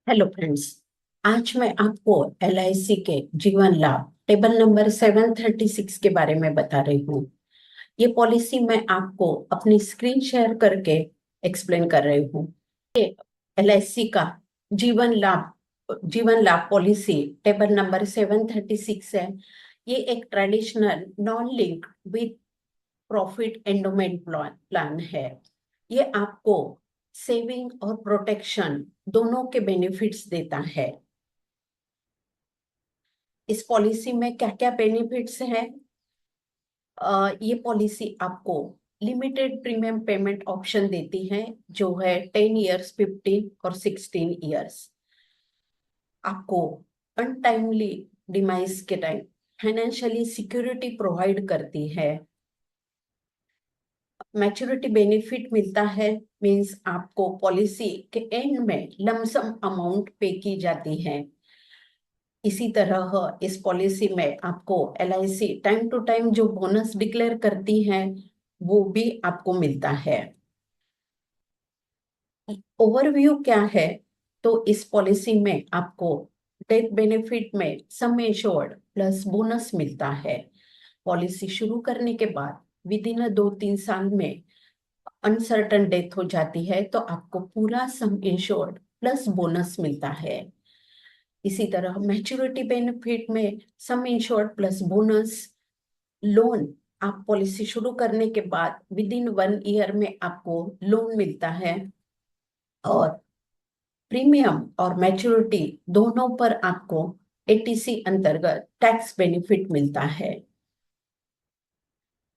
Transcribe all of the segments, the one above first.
Hello friends. आज मैं आपको एलआईसी के जीवन लाभ टेबल नंबर 736 के बारे में बता रही हूँ। ये पॉलिसी मैं आपको अपनी स्क्रीन शेयर करके एक्सप्लेन कर रही हूँ। ये एलआईसी का जीवन जीवन लाभ पॉलिसी टेबल नंबर 736 है। ये एक traditional non link with profit endowment plan है। ये आपको सेविंग और प्रोटेक्शन दोनों के बेनिफिट्स देता है। इस पॉलिसी में क्या क्या बेनिफिट्स हैं? ये पॉलिसी आपको लिमिटेड प्रीमियम पेमेंट ऑप्शन देती है, जो है 10 इयर्स, 15 और 16 इयर्स। आपको अनटाइमली डिमाइस के टाइम फाइनेंशियली सिक्योरिटी प्रोवाइड करती है। मैच्योरिटी बेनिफिट मिलता है, मींस आपको पॉलिसी के एंड में लमसम अमाउंट पे की जाती है। इसी तरह इस पॉलिसी में आपको एलआईसी टाइम टू टाइम जो बोनस डिक्लेयर करती है वो भी आपको मिलता है। ओवरव्यू क्या है? तो इस पॉलिसी में आपको डेथ बेनिफिट में सम एश्योर्ड प्लस बोनस मिलता है। पॉलिसी शुरू करने के बाद विद इन 2-3 साल में अनसर्टन डेथ हो जाती है तो आपको पूरा सम इंश्योर्ड प्लस बोनस मिलता है। इसी तरह मैच्योरिटी बेनिफिट में सम इंश्योर्ड प्लस बोनस। लोन, आप पॉलिसी शुरू करने के बाद विद इन 1 ईयर में आपको लोन मिलता है, और प्रीमियम और मैच्योरिटी दोनों पर आपको एटीसी अंतर्गत टैक्स बेनिफिट मिलता है।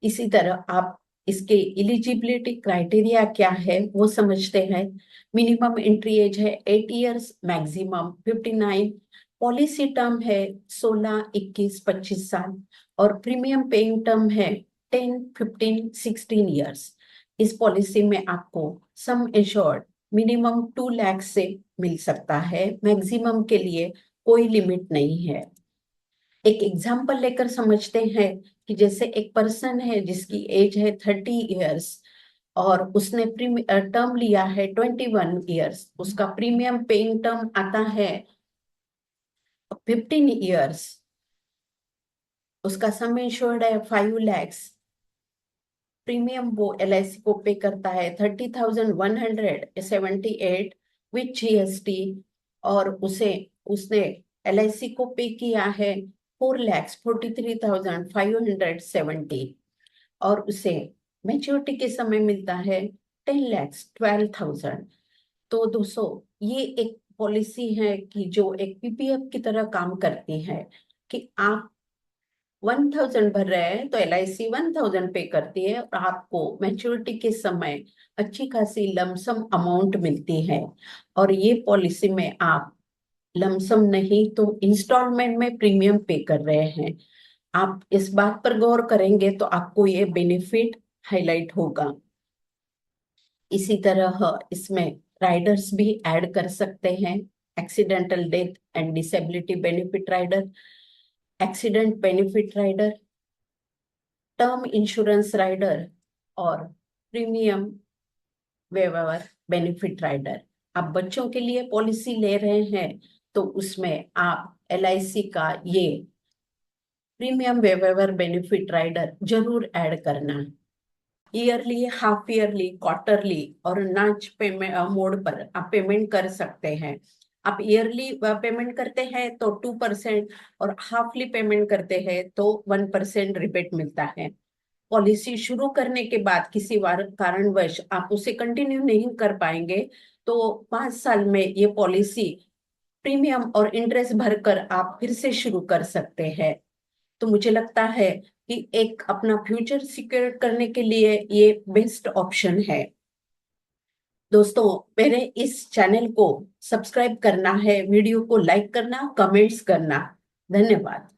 इसी तरह आप इसके इलिजिबिलिटी क्राइटेरिया क्या है वो समझते हैं। मिनिमम एंट्री एज है 8 इयर्स, मैक्सिमम 59। पॉलिसी टर्म है 16, 21, 25 साल, और प्रीमियम पेइंग टर्म है 10, 15, 16 इयर्स। इस पॉलिसी में आपको सम एश्योर्ड मिनिमम 2 लाख से मिल सकता है, मैक्सिमम के लिए कोई लिमिट नहीं है। एक एग्जाम्पल लेकर समझते हैं कि जैसे एक पर्सन है जिसकी एज है 30 इयर्स और उसने टर्म लिया है 21 इयर्स। उसका प्रीमियम पेइंग टर्म आता है 15 इयर्स। उसका सम इंश्योर्ड है 5 लैक्स। प्रीमियम वो एलआईसी को पे करता है 30,178 विथ जीएसटी, और उसने एलआईसी को पे किया है 4,43,570, और उसे मैच्योरिटी के समय मिलता है 10,12,000। तो दोस्तों, ये एक पॉलिसी है कि जो एक पीपीएफ की तरह काम करती है कि आप 1,000 भर रहे हैं तो एलआईसी 1,000 पे करती है, और आपको मैच्योरिटी के समय अच्छी खासी लमसम अमाउंट मिलती है। और ये पॉलिसी में आप लमसम नहीं तो इंस्टॉलमेंट में प्रीमियम पे कर रहे हैं। आप इस बात पर गौर करेंगे तो आपको ये बेनिफिट हाईलाइट होगा। इसी तरह इसमें राइडर्स भी ऐड कर सकते हैं। Accidental death and disability benefit rider, accident benefit rider, term insurance rider, और प्रीमियम वेवर बेनिफिट राइडर। आप बच्चों के लिए पॉलिसी ले रहे हैं तो उसमें आप एलआईसी का ये प्रीमियम वेवर बेनिफिट राइडर जरूर ऐड करना। ईयरली, हाफ ईयरली, क्वार्टरली और नाच पेमेंट मोड पर आप पेमेंट कर सकते हैं। आप ईयरली पेमेंट करते हैं तो 2%, और हाफली पेमेंट करते हैं तो 1% रिबेट मिलता है। पॉलिसी शुरू करने के बाद किसी कारणवश आप उसे कंटिन्यू नहीं कर पाएंगे तो 5 साल में ये पॉलिसी प्रीमियम और इंटरेस्ट भरकर आप फिर से शुरू कर सकते हैं। तो मुझे लगता है कि एक अपना फ्यूचर सिक्योर करने के लिए ये बेस्ट ऑप्शन है। दोस्तों, मेरे इस चैनल को सब्सक्राइब करना है, वीडियो को लाइक करना, कमेंट्स करना। धन्यवाद।